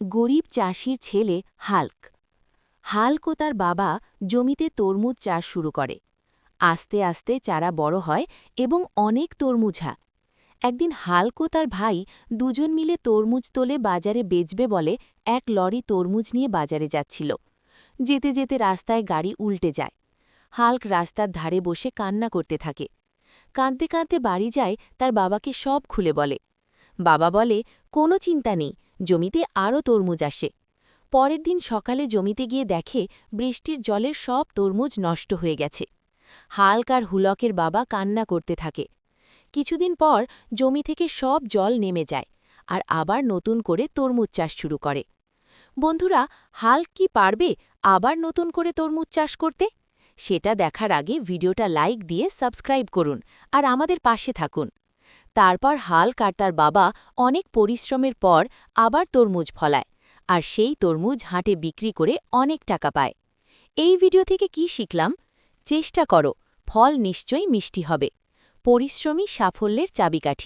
গরিব চাষির ছেলে হাল্ক। হাল্ক ও তার বাবা জমিতে তরমুজ চাষ শুরু করে। আস্তে আস্তে চারা বড় হয় এবং অনেক তরমুজ হয়। একদিন হাল্ক ও তার ভাই দুজন মিলে তরমুজ তোলে বাজারে বেচবে বলে এক লরি তরমুজ নিয়ে বাজারে যাচ্ছিল। যেতে যেতে রাস্তায় গাড়ি উল্টে যায়। হাল্ক রাস্তার ধারে বসে কান্না করতে থাকে। কাঁদতে কাঁদতে বাড়ি যায়, তার বাবাকে সব খুলে বলে। বাবা বলে, কোনো চিন্তা নেই, জমিতে আরও তরমুজ আসে। পরের দিন সকালে জমিতে গিয়ে দেখে বৃষ্টির জলের সব তরমুজ নষ্ট হয়ে গেছে। হাল্ক আর হুলকের বাবা কান্না করতে থাকে। কিছুদিন পর জমি থেকে সব জল নেমে যায়, আর আবার নতুন করে তরমুজ চাষ শুরু করে। বন্ধুরা, হাল্ক কি পারবে আবার নতুন করে তরমুজ চাষ করতে? সেটা দেখার আগে ভিডিওটা লাইক দিয়ে সাবস্ক্রাইব করুন আর আমাদের পাশে থাকুন। তারপর হাল্ক আর তার বাবা অনেক পরিশ্রমের পর আবার তরমুজ ফলায়, আর সেই তরমুজ হাটে বিক্রি করে অনেক টাকা পায়। এই ভিডিও থেকে কি শিখলাম? চেষ্টা করো, ফল নিশ্চয়ই মিষ্টি হবে। পরিশ্রমী সাফল্যের চাবিকাঠি।